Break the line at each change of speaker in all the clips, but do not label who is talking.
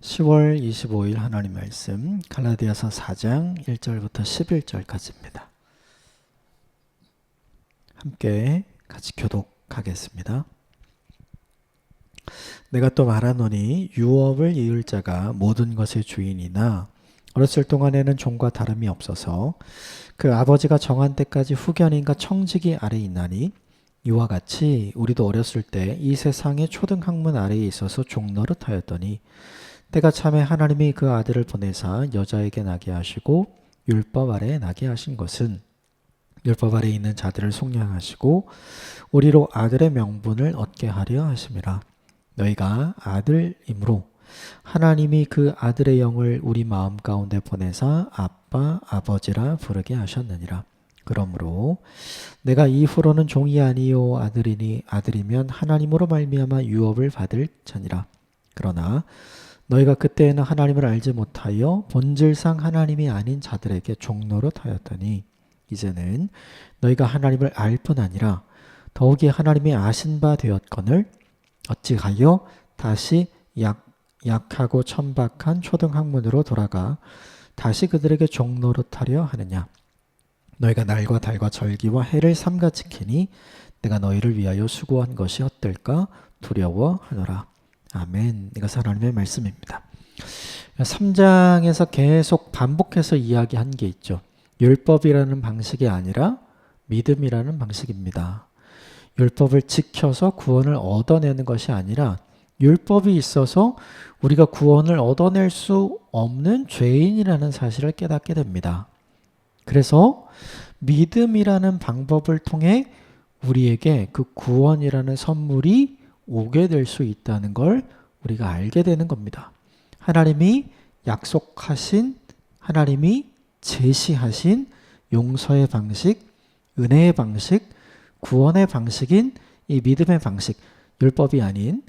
10월 25일 하나님 말씀 갈라디아서 4장 1절부터 11절까지입니다. 함께 같이 교독하겠습니다. 내가 또 말하노니 유업을 이을 자가 모든 것의 주인이나 어렸을 동안에는 종과 다름이 없어서 그 아버지가 정한 때까지 후견인과 청지기 아래에 있나니 이와 같이 우리도 어렸을 때 이 세상의 초등학문 아래에 있어서 종노릇하였더니 때가 참에 하나님이 그 아들을 보내사 여자에게 나게 하시고 율법 아래에 나게 하신 것은 율법 아래에 있는 자들을 속량하시고 우리로 아들의 명분을 얻게 하려 하심이라. 너희가 아들이므로 하나님이 그 아들의 영을 우리 마음 가운데 보내사 아빠 아버지라 부르게 하셨느니라. 그러므로 내가 이후로는 종이 아니요 아들이니 아들이면 하나님으로 말미암아 유업을 받을 자니라. 그러나 너희가 그때에는 하나님을 알지 못하여 본질상 하나님이 아닌 자들에게 종노릇하였더니 이제는 너희가 하나님을 알 뿐 아니라 더욱이 하나님이 아신 바 되었거늘 어찌하여 다시 약하고 천박한 초등학문으로 돌아가 다시 그들에게 종노릇하려 하느냐. 너희가 날과 달과 절기와 해를 삼가 지키니 내가 너희를 위하여 수고한 것이 헛될까 두려워하노라. 아멘. 이것은 하나님의 말씀입니다. 3장에서 계속 반복해서 이야기한 게 있죠. 율법이라는 방식이 아니라 믿음이라는 방식입니다. 율법을 지켜서 구원을 얻어내는 것이 아니라 율법이 있어서 우리가 구원을 얻어낼 수 없는 죄인이라는 사실을 깨닫게 됩니다. 그래서 믿음이라는 방법을 통해 우리에게 그 구원이라는 선물이 오게 될 수 있다는 걸 우리가 알게 되는 겁니다. 하나님이 약속하신, 하나님이 제시하신 용서의 방식, 은혜의 방식, 구원의 방식인 이 믿음의 방식, 율법이 아닌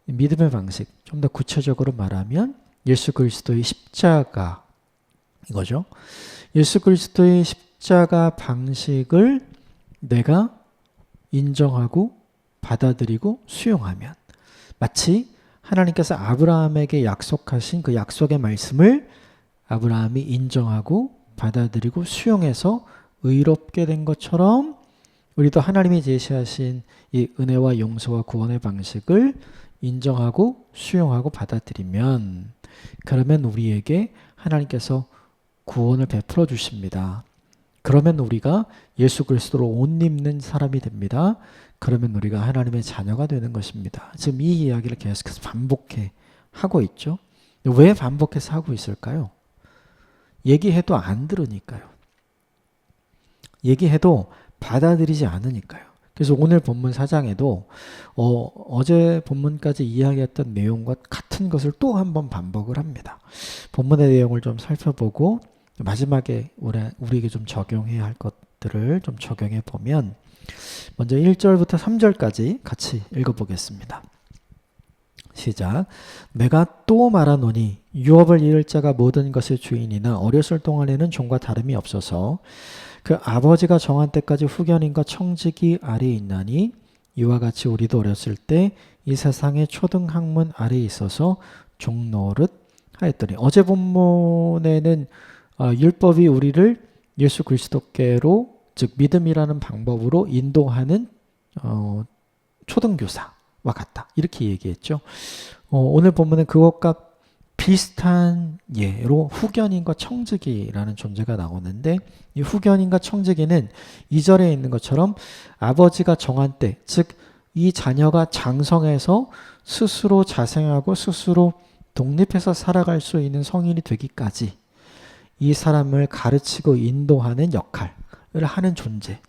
믿음의 방식, 좀 더 구체적으로 말하면 예수 그리스도의 십자가 이거죠. 예수 그리스도의 십자가 방식을 내가 인정하고 받아들이고 수용하면 마치 하나님께서 아브라함에게 약속하신 그 약속의 말씀을 아브라함이 인정하고 받아들이고 수용해서 의롭게 된 것처럼 우리도 하나님이 제시하신 이 은혜와 용서와 구원의 방식을 인정하고 수용하고 받아들이면 그러면 우리에게 하나님께서 구원을 베풀어 주십니다. 그러면 우리가 예수 그리스도로 옷 입는 사람이 됩니다. 그러면 우리가 하나님의 자녀가 되는 것입니다. 지금 이 이야기를 계속해서 반복해 하고 있죠. 왜 반복해서 하고 있을까요? 얘기해도 안 들으니까요. 얘기해도 받아들이지 않으니까요. 그래서 오늘 본문 4장에도 어제 본문까지 이야기했던 내용과 같은 것을 또 한 번 반복을 합니다. 본문의 내용을 좀 살펴보고 마지막에 우리에게 좀 적용해야 할 것들을 좀 적용해 보면 먼저 1절부터 3절까지 같이 읽어보겠습니다. 시작. 내가 또 말하노니 유업을 이을 자가 모든 것의 주인이나 어렸을 동안에는 종과 다름이 없어서 그 아버지가 정한 때까지 후견인과 청지기 아래에 있나니 이와 같이 우리도 어렸을 때 이 세상의 초등학문 아래에 있어서 종노릇 하였더니 어제 본문에는 율법이 우리를 예수 그리스도께로 즉 믿음이라는 방법으로 인도하는 초등교사와 같다. 이렇게 얘기했죠. 오늘 본문은 그것과 비슷한 예로 후견인과 청지기라는 존재가 나오는데 이 후견인과 청지기는 2절에 있는 것처럼 아버지가 정한 때, 즉 이 자녀가 장성해서 스스로 자생하고 스스로 독립해서 살아갈 수 있는 성인이 되기까지 이 사람을 가르치고 인도하는 역할을 하는 존재.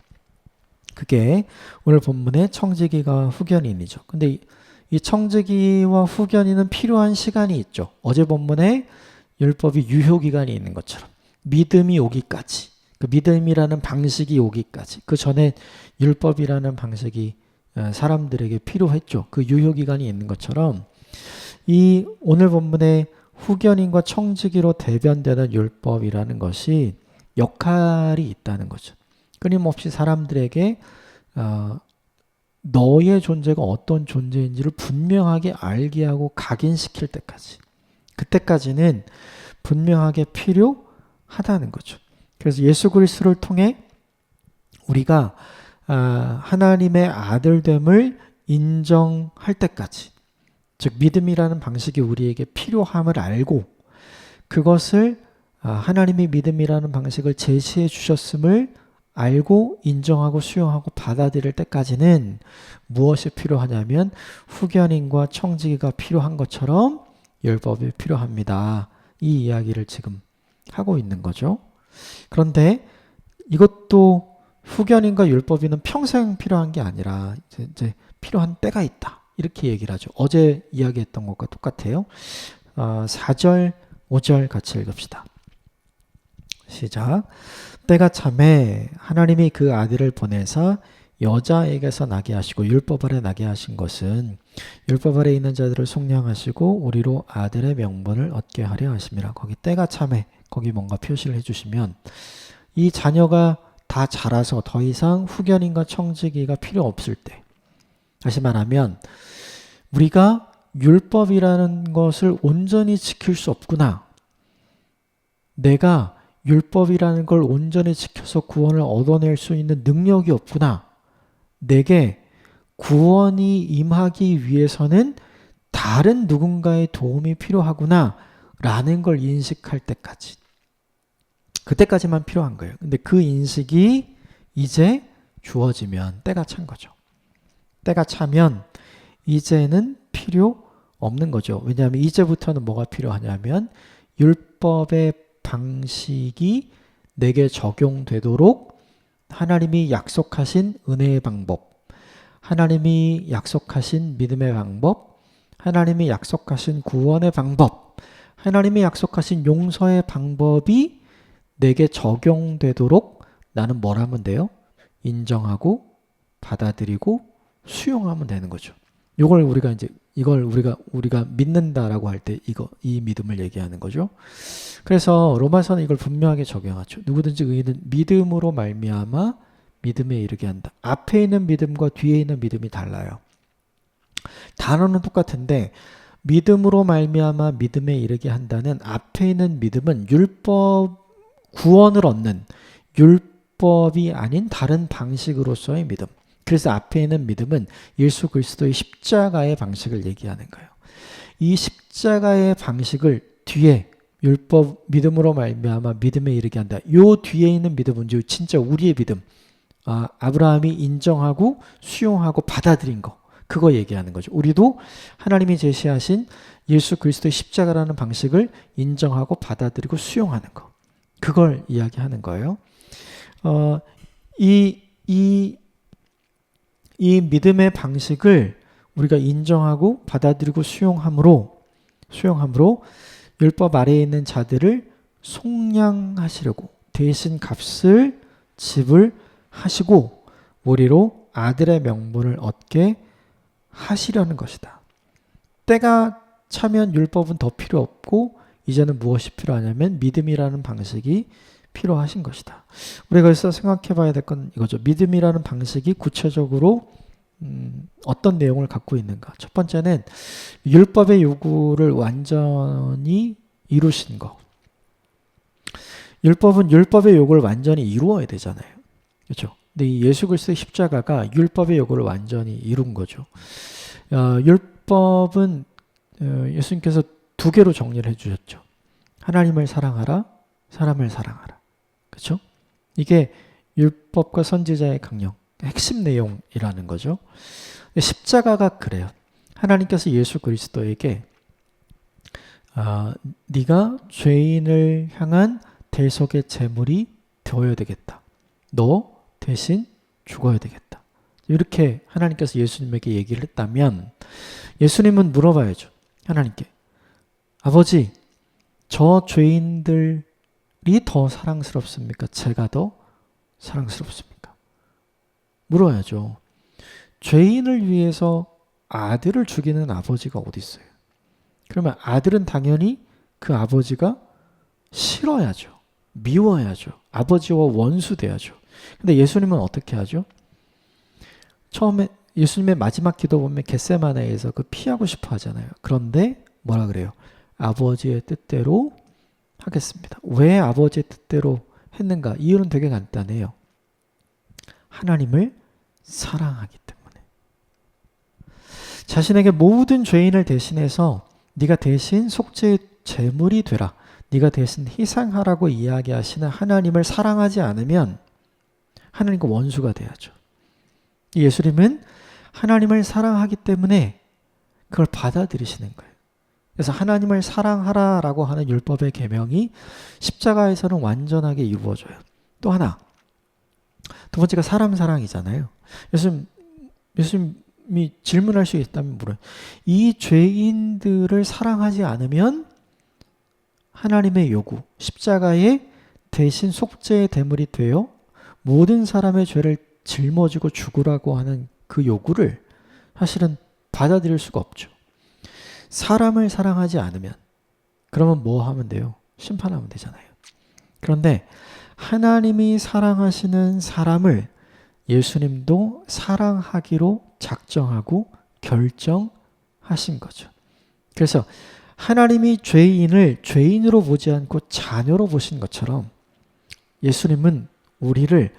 그게 오늘 본문의 청지기가 후견인이죠. 근데 이 청지기와 후견인은 필요한 시간이 있죠. 어제 본문에 율법이 유효기간이 있는 것처럼 믿음이 오기까지, 그 믿음이라는 방식이 오기까지, 그 전에 율법이라는 방식이 사람들에게 필요했죠. 그 유효기간이 있는 것처럼 이 오늘 본문의 후견인과 청지기로 대변되는 율법이라는 것이 역할이 있다는 거죠. 끊임없이 사람들에게 너의 존재가 어떤 존재인지를 분명하게 알게 하고 각인시킬 때까지 그때까지는 분명하게 필요하다는 거죠. 그래서 예수 그리스도를 통해 우리가 하나님의 아들됨을 인정할 때까지, 즉 믿음이라는 방식이 우리에게 필요함을 알고 그것을 하나님이 믿음이라는 방식을 제시해 주셨음을 알고 인정하고 수용하고 받아들일 때까지는 무엇이 필요하냐면 후견인과 청지기가 필요한 것처럼 율법이 필요합니다. 이 이야기를 지금 하고 있는 거죠. 그런데 이것도 후견인과 율법인은 평생 필요한 게 아니라 이제 필요한 때가 있다. 이렇게 얘기를 하죠. 어제 이야기했던 것과 똑같아요. 4절, 5절 같이 읽읍시다. 시작. 때가 참에 하나님이 그 아들을 보내사 여자에게서 나게 하시고 율법 아래 나게 하신 것은 율법 아래 있는 자들을 속량하시고 우리로 아들의 명분을 얻게 하려 하심이라. 거기 때가 참에 거기 뭔가 표시를 해주시면 이 자녀가 다 자라서 더 이상 후견인과 청지기가 필요 없을 때, 다시 말하면 우리가 율법이라는 것을 온전히 지킬 수 없구나, 내가 율법이라는 걸 온전히 지켜서 구원을 얻어낼 수 있는 능력이 없구나, 내게 구원이 임하기 위해서는 다른 누군가의 도움이 필요하구나 라는 걸 인식할 때까지, 그때까지만 필요한 거예요. 근데 그 인식이 이제 주어지면 때가 찬 거죠. 때가 차면 이제는 필요 없는 거죠. 왜냐하면 이제부터는 뭐가 필요하냐면 율법의 방식이 내게 적용되도록 하나님이 약속하신 은혜의 방법, 하나님이 약속하신 믿음의 방법, 하나님이 약속하신 구원의 방법, 하나님이 약속하신 용서의 방법이 내게 적용되도록 나는 뭘 하면 돼요? 인정하고 받아들이고 수용하면 되는 거죠. 이걸 우리가 믿는다라고 할 때 이 믿음을 얘기하는 거죠. 그래서 로마서는 이걸 분명하게 적용하죠. 누구든지 의인은 믿음으로 말미암아 믿음에 이르게 한다. 앞에 있는 믿음과 뒤에 있는 믿음이 달라요. 단어는 똑같은데 믿음으로 말미암아 믿음에 이르게 한다는 앞에 있는 믿음은 구원을 얻는 율법이 아닌 다른 방식으로서의 믿음. 그래서 앞에 있는 믿음은 예수 그리스도의 십자가의 방식을 얘기하는 거예요. 이 십자가의 방식을 뒤에 율법 믿음으로 말미암아 믿음에 이르게 한다. 요 뒤에 있는 믿음은 진짜 우리의 믿음. 아브라함이 인정하고 수용하고 받아들인 거. 그거 얘기하는 거죠. 우리도 하나님이 제시하신 예수 그리스도의 십자가라는 방식을 인정하고 받아들이고 수용하는 거. 그걸 이야기하는 거예요. 이 믿음의 방식을 우리가 인정하고 받아들이고 수용함으로 율법 아래에 있는 자들을 속량하시려고 대신 값을 지불하시고 우리로 아들의 명분을 얻게 하시려는 것이다. 때가 차면 율법은 더 필요 없고 이제는 무엇이 필요하냐면 믿음이라는 방식이 필요하신 것이다. 우리가 그래서 생각해 봐야 될 건 이거죠. 믿음이라는 방식이 구체적으로 어떤 내용을 갖고 있는가. 첫 번째는 율법의 요구를 완전히 이루신 거. 율법은 율법의 요구를 완전히 이루어야 되잖아요. 그렇죠? 근데 이 예수 그리스도의 십자가가 율법의 요구를 완전히 이룬 거죠. 율법은 예수님께서 두 개로 정리를 해주셨죠. 하나님을 사랑하라, 사람을 사랑하라. 그렇죠? 이게 율법과 선지자의 강령, 핵심 내용이라는 거죠. 십자가가 그래요. 하나님께서 예수 그리스도에게 네가 죄인을 향한 대속의 제물이 되어야 되겠다. 너 대신 죽어야 되겠다. 이렇게 하나님께서 예수님에게 얘기를 했다면 예수님은 물어봐야죠. 하나님께. 아버지, 저 죄인들이 더 사랑스럽습니까? 제가 더 사랑스럽습니까? 물어야죠. 죄인을 위해서 아들을 죽이는 아버지가 어디 있어요? 그러면 아들은 당연히 그 아버지가 싫어야죠. 미워야죠. 아버지와 원수 돼야죠. 근데 예수님은 어떻게 하죠? 처음에 예수님의 마지막 기도 보면 겟세마네에서 그 피하고 싶어 하잖아요. 그런데 뭐라 그래요? 아버지의 뜻대로 하겠습니다. 왜 아버지의 뜻대로 했는가? 이유는 되게 간단해요. 하나님을 사랑하기 때문에. 자신에게 모든 죄인을 대신해서 네가 대신 속죄의 제물이 되라. 네가 대신 희생하라고 이야기하시는 하나님을 사랑하지 않으면 하나님과 원수가 돼야죠. 예수님은 하나님을 사랑하기 때문에 그걸 받아들이시는 거예요. 그래서 하나님을 사랑하라라고 하는 율법의 계명이 십자가에서는 완전하게 이루어져요. 또 하나, 두 번째가 사람 사랑이잖아요. 예수님이 질문할 수 있다면 물어요. 이 죄인들을 사랑하지 않으면 하나님의 요구, 십자가에 대신 속죄의 대물이 되어 모든 사람의 죄를 짊어지고 죽으라고 하는 그 요구를 사실은 받아들일 수가 없죠. 사람을 사랑하지 않으면 그러면 뭐 하면 돼요? 심판하면 되잖아요. 그런데 하나님이 사랑하시는 사람을 예수님도 사랑하기로 작정하고 결정하신 거죠. 그래서 하나님이 죄인을 죄인으로 보지 않고 자녀로 보신 것처럼 예수님은 우리를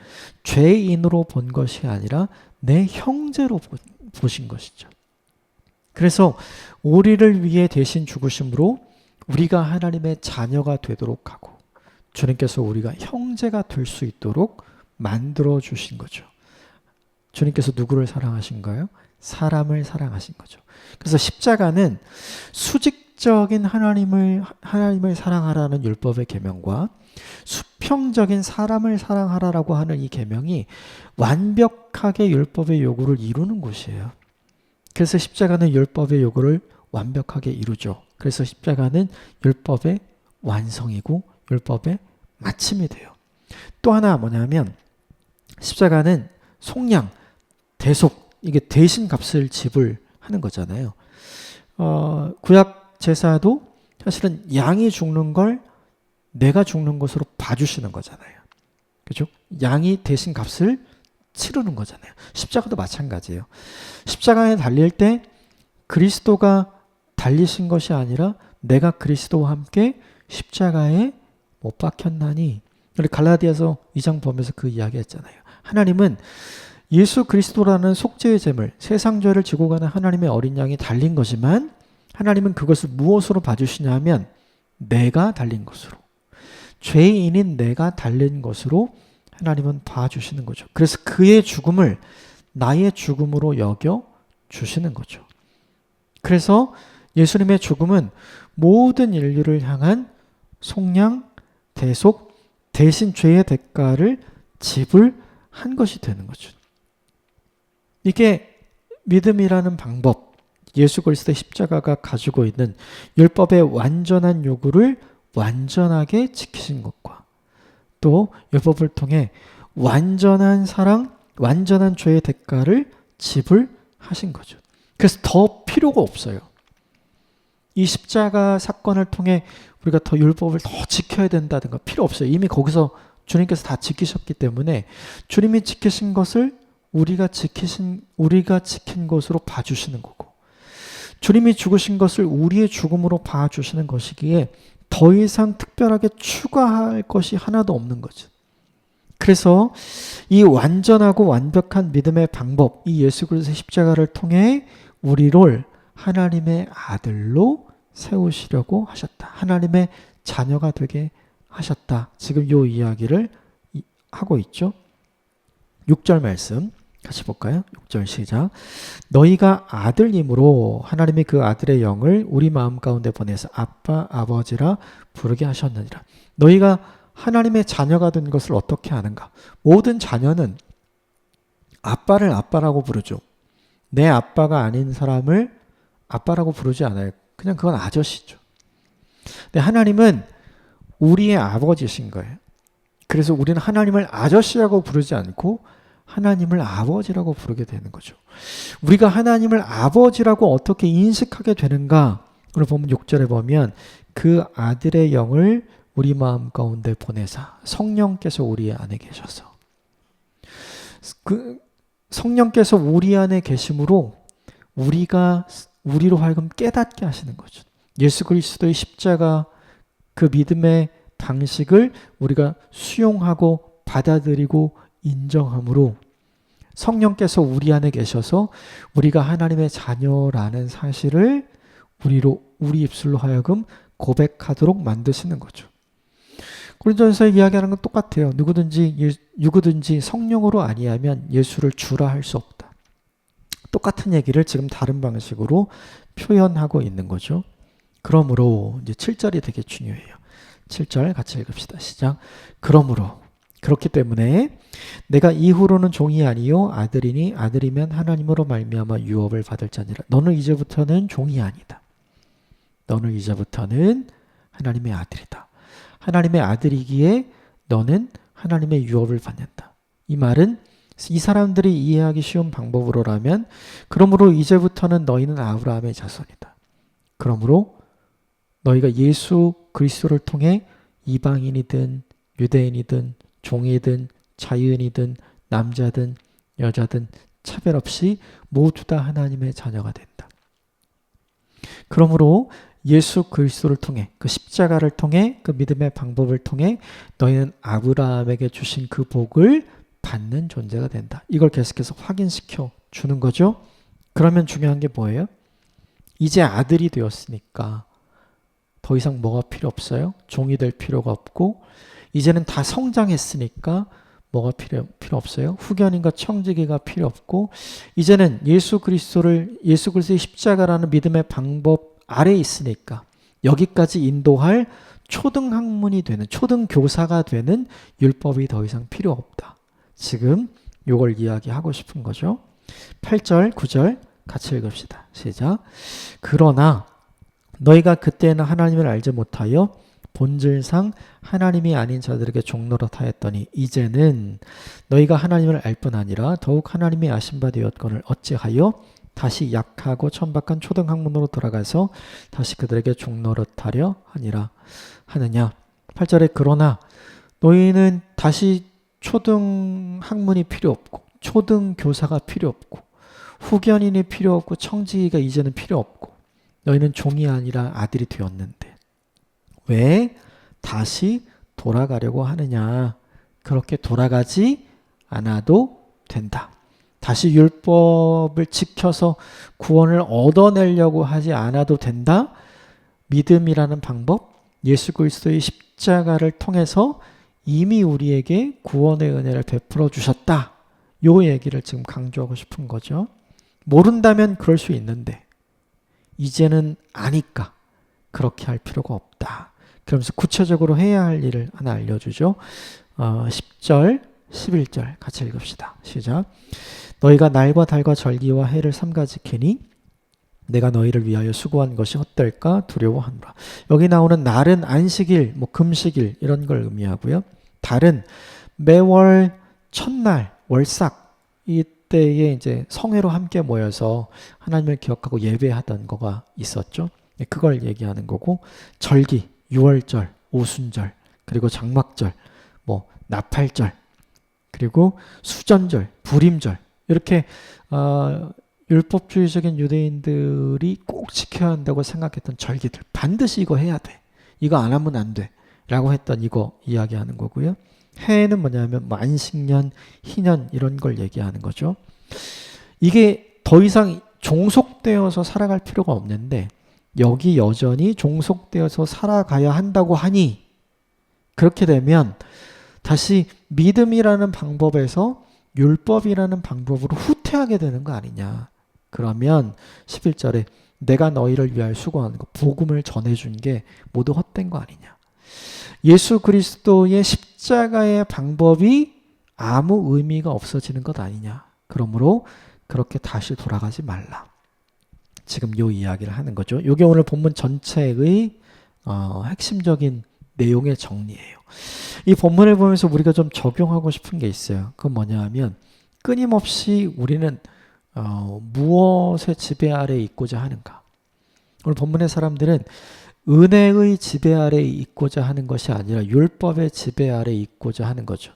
죄인으로 본 것이 아니라 내 형제로 보신 것이죠. 그래서 우리를 위해 대신 죽으심으로 우리가 하나님의 자녀가 되도록 하고 주님께서 우리가 형제가 될 수 있도록 만들어 주신 거죠. 주님께서 누구를 사랑하신가요? 사람을 사랑하신 거죠. 그래서 십자가는 수직적인 하나님을 사랑하라는 율법의 계명과 수평적인 사람을 사랑하라고 하는 이 계명이 완벽하게 율법의 요구를 이루는 곳이에요. 그래서 십자가는 율법의 요구를 완벽하게 이루죠. 그래서 십자가는 율법의 완성이고 율법의 마침이 돼요. 또 하나 뭐냐면 십자가는 속량, 대속, 이게 대신 값을 지불하는 거잖아요. 구약 제사도 사실은 양이 죽는 걸 내가 죽는 것으로 봐주시는 거잖아요. 그죠? 양이 대신 값을 치르는 거잖아요. 십자가도 마찬가지예요. 십자가에 달릴 때 그리스도가 달리신 것이 아니라 내가 그리스도와 함께 십자가에 못 박혔나니. 우리 갈라디아서 2장 보면서 그 이야기 했잖아요. 하나님은 예수 그리스도라는 속죄의 제물, 세상 죄를 지고 가는 하나님의 어린 양이 달린 거지만 하나님은 그것을 무엇으로 봐주시냐 하면 내가 달린 것으로, 죄인인 내가 달린 것으로 하나님은 봐주시는 거죠. 그래서 그의 죽음을 나의 죽음으로 여겨 주시는 거죠. 그래서 예수님의 죽음은 모든 인류를 향한 속량, 대속, 대신 죄의 대가를 지불한 것이 되는 거죠. 이게 믿음이라는 방법, 예수 그리스도의 십자가가 가지고 있는 율법의 완전한 요구를 완전하게 지키신 것과 또 율법을 통해 완전한 사랑, 완전한 죄의 대가를 지불하신 거죠. 그래서 더 필요가 없어요. 이 십자가 사건을 통해 우리가 더 율법을 더 지켜야 된다든가 필요 없어요. 이미 거기서 주님께서 다 지키셨기 때문에 주님이 지키신 것을 우리가 지킨 것으로 봐주시는 거고, 주님이 죽으신 것을 우리의 죽음으로 봐주시는 것이기에 더 이상 특별하게 추가할 것이 하나도 없는 거죠. 그래서 이 완전하고 완벽한 믿음의 방법, 이 예수 그리스도의 십자가를 통해 우리를 하나님의 아들로 세우시려고 하셨다. 하나님의 자녀가 되게 하셨다. 지금 이 이야기를 하고 있죠. 6절 말씀 같이 볼까요? 6절 시작. 너희가 아들임으로 하나님이 그 아들의 영을 우리 마음 가운데 보내서 아빠, 아버지라 부르게 하셨느니라. 너희가 하나님의 자녀가 된 것을 어떻게 아는가? 모든 자녀는 아빠를 아빠라고 부르죠. 내 아빠가 아닌 사람을 아빠라고 부르지 않아요. 그냥 그건 아저씨죠. 근데 하나님은 우리의 아버지신 거예요. 그래서 우리는 하나님을 아저씨라고 부르지 않고 하나님을 아버지라고 부르게 되는 거죠. 우리가 하나님을 아버지라고 어떻게 인식하게 되는가? 오늘 보면 6절에 보면 그 아들의 영을 우리 마음 가운데 보내사 성령께서 우리 안에 계셔서, 그 성령께서 우리 안에 계심으로 우리로 하여금 깨닫게 하시는 거죠. 예수 그리스도의 십자가 그 믿음의 방식을 우리가 수용하고 받아들이고 인정함으로 성령께서 우리 안에 계셔서 우리가 하나님의 자녀라는 사실을 우리 입술로 하여금 고백하도록 만드시는 거죠. 고린도전서에 이야기하는 건 똑같아요. 누구든지 성령으로 아니하면 예수를 주라 할 수 없다. 똑같은 얘기를 지금 다른 방식으로 표현하고 있는 거죠. 그러므로 이제 7절이 되게 중요해요. 7절 같이 읽읍시다. 시작. 그러므로 그렇기 때문에 내가 이후로는 종이 아니요 아들이니 아들이면 하나님으로 말미암아 유업을 받을 자니라. 너는 이제부터는 종이 아니다. 너는 이제부터는 하나님의 아들이다. 하나님의 아들이기에 너는 하나님의 유업을 받는다. 이 말은 이 사람들이 이해하기 쉬운 방법으로라면 그러므로 이제부터는 너희는 아브라함의 자손이다. 그러므로 너희가 예수 그리스도를 통해 이방인이든 유대인이든 종이든 자유인이든 남자든 여자든 차별 없이 모두 다 하나님의 자녀가 된다. 그러므로 예수 그리스도를 통해 그 십자가를 통해 그 믿음의 방법을 통해 너희는 아브라함에게 주신 그 복을 받는 존재가 된다. 이걸 계속해서 확인시켜 주는 거죠. 그러면 중요한 게 뭐예요? 이제 아들이 되었으니까 더 이상 뭐가 필요 없어요? 종이 될 필요가 없고 이제는 다 성장했으니까 뭐가 필요 없어요? 후견인과 청지기가 필요 없고 이제는 예수 그리스도의 십자가라는 믿음의 방법 아래에 있으니까 여기까지 인도할 초등학문이 되는 초등교사가 되는 율법이 더 이상 필요 없다. 지금 이걸 이야기하고 싶은 거죠. 8절, 9절 같이 읽읍시다. 시작. 그러나 너희가 그때는 하나님을 알지 못하여 본질상 하나님이 아닌 자들에게 종노릇 하였더니 이제는 너희가 하나님을 알 뿐 아니라 더욱 하나님이 아신 바 되었거늘 어찌하여 다시 약하고 천박한 초등학문으로 돌아가서 다시 그들에게 종노릇하려 하느냐. 8절에 그러나 너희는 다시 초등학문이 필요 없고 초등교사가 필요 없고 후견인이 필요 없고 청지기가 이제는 필요 없고 너희는 종이 아니라 아들이 되었는데 왜 다시 돌아가려고 하느냐. 그렇게 돌아가지 않아도 된다. 다시 율법을 지켜서 구원을 얻어내려고 하지 않아도 된다. 믿음이라는 방법, 예수 그리스도의 십자가를 통해서 이미 우리에게 구원의 은혜를 베풀어 주셨다. 요 얘기를 지금 강조하고 싶은 거죠. 모른다면 그럴 수 있는데 이제는 아니까 그렇게 할 필요가 없다. 그러면서 구체적으로 해야 할 일을 하나 알려주죠. 10절, 11절 같이 읽읍시다. 시작. 너희가 날과 달과 절기와 해를 삼가 지키니 내가 너희를 위하여 수고한 것이 헛될까 두려워하노라. 여기 나오는 날은 안식일, 금식일 이런 걸 의미하고요. 달은 매월 첫날 월삭 이때에 이제 성회로 함께 모여서 하나님을 기억하고 예배하던 거가 있었죠. 그걸 얘기하는 거고 절기, 유월절, 오순절, 그리고 장막절, 나팔절, 그리고 수전절, 불임절 이렇게 율법주의적인 유대인들이 꼭 지켜야 한다고 생각했던 절기들 반드시 이거 해야 돼. 이거 안 하면 안 돼. 라고 했던 이거 이야기하는 거고요. 해는 뭐냐면 안식년, 희년 이런 걸 얘기하는 거죠. 이게 더 이상 종속되어서 살아갈 필요가 없는데 여기 여전히 종속되어서 살아가야 한다고 하니 그렇게 되면 다시 믿음이라는 방법에서 율법이라는 방법으로 후퇴하게 되는 거 아니냐. 그러면 11절에 내가 너희를 위하여 수고하는 거 복음을 전해준 게 모두 헛된 거 아니냐. 예수 그리스도의 십자가의 방법이 아무 의미가 없어지는 것 아니냐. 그러므로 그렇게 다시 돌아가지 말라. 지금 요 이야기를 하는 거죠. 이게 오늘 본문 전체의 핵심적인 내용의 정리예요. 이 본문을 보면서 우리가 좀 적용하고 싶은 게 있어요. 그건 뭐냐 하면 끊임없이 우리는 무엇의 지배 아래에 있고자 하는가. 오늘 본문의 사람들은 은혜의 지배 아래에 있고자 하는 것이 아니라 율법의 지배 아래에 있고자 하는 거죠.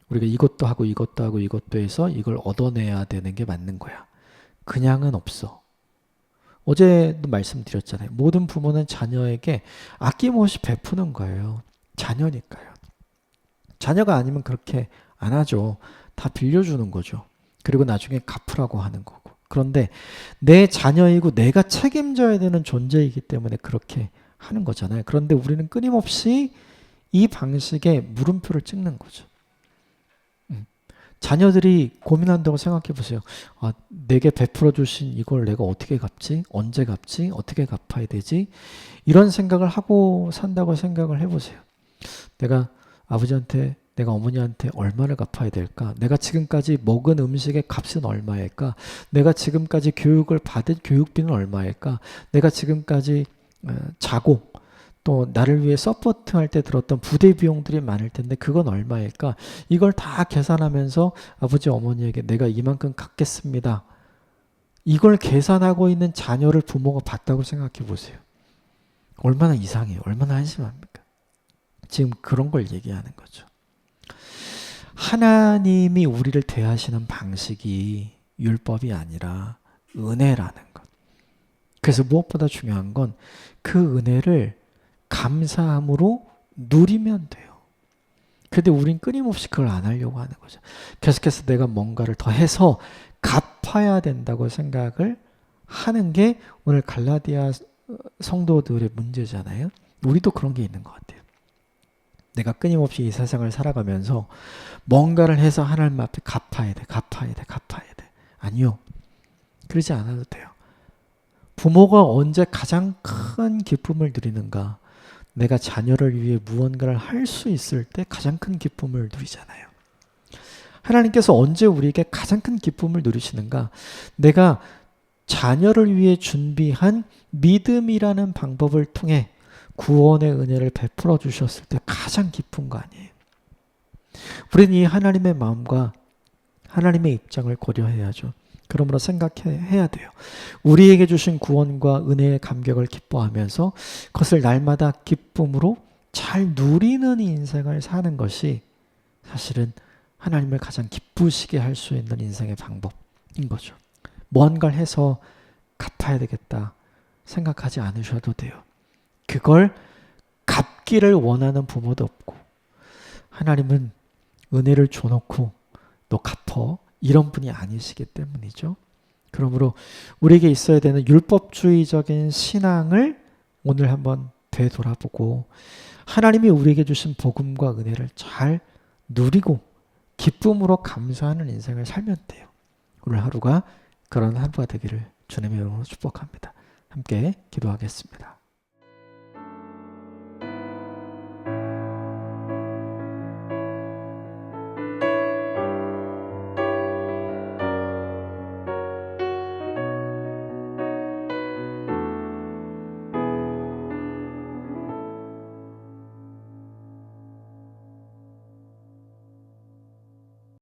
우리가 이것도 하고 이것도 하고 이것도 해서 이걸 얻어내야 되는 게 맞는 거야. 그냥은 없어. 어제도 말씀드렸잖아요. 모든 부모는 자녀에게 아낌없이 베푸는 거예요. 자녀니까요. 자녀가 아니면 그렇게 안 하죠. 다 빌려주는 거죠. 그리고 나중에 갚으라고 하는 거고. 그런데 내 자녀이고 내가 책임져야 되는 존재이기 때문에 그렇게 하는 거잖아요. 그런데 우리는 끊임없이 이 방식에 물음표를 찍는 거죠. 자녀들이 고민한다고 생각해 보세요. 아, 내게 베풀어 주신 이걸 내가 어떻게 갚지? 언제 갚지? 어떻게 갚아야 되지? 이런 생각을 하고 산다고 생각을 해보세요. 내가 아버지한테, 내가 어머니한테 얼마를 갚아야 될까? 내가 지금까지 먹은 음식의 값은 얼마일까? 내가 지금까지 교육을 받은 교육비는 얼마일까? 내가 지금까지 자고 또 나를 위해 서포트할 때 들었던 부대 비용들이 많을 텐데 그건 얼마일까? 이걸 다 계산하면서 아버지 어머니에게 내가 이만큼 갚겠습니다. 이걸 계산하고 있는 자녀를 부모가 봤다고 생각해 보세요. 얼마나 이상해요. 얼마나 한심합니까? 지금 그런 걸 얘기하는 거죠. 하나님이 우리를 대하시는 방식이 율법이 아니라 은혜라는 것. 그래서 무엇보다 중요한 건 그 은혜를 감사함으로 누리면 돼요. 근데 우린 끊임없이 그걸 안 하려고 하는 거죠. 계속해서 내가 뭔가를 더 해서 갚아야 된다고 생각을 하는 게 오늘 갈라디아 성도들의 문제잖아요. 우리도 그런 게 있는 것 같아요. 내가 끊임없이 이 세상을 살아가면서 뭔가를 해서 하나님 앞에 갚아야 돼. 아니요. 그러지 않아도 돼요. 부모가 언제 가장 큰 기쁨을 누리는가? 내가 자녀를 위해 무언가를 할 수 있을 때 가장 큰 기쁨을 누리잖아요. 하나님께서 언제 우리에게 가장 큰 기쁨을 누리시는가? 내가 자녀를 위해 준비한 믿음이라는 방법을 통해 구원의 은혜를 베풀어 주셨을 때 가장 기쁜 거 아니에요. 우리는 이 하나님의 마음과 하나님의 입장을 고려해야죠. 그러므로 생각해야 돼요. 우리에게 주신 구원과 은혜의 감격을 기뻐하면서 그것을 날마다 기쁨으로 잘 누리는 인생을 사는 것이 사실은 하나님을 가장 기쁘시게 할 수 있는 인생의 방법인 거죠. 뭔가를 해서 갚아야 되겠다 생각하지 않으셔도 돼요. 그걸 갚기를 원하는 부모도 없고 하나님은 은혜를 줘놓고 너 갚어 이런 분이 아니시기 때문이죠. 그러므로 우리에게 있어야 되는 율법주의적인 신앙을 오늘 한번 되돌아보고 하나님이 우리에게 주신 복음과 은혜를 잘 누리고 기쁨으로 감사하는 인생을 살면 돼요. 오늘 하루가 그런 하루가 되기를 주님의 이름으로 축복합니다. 함께 기도하겠습니다.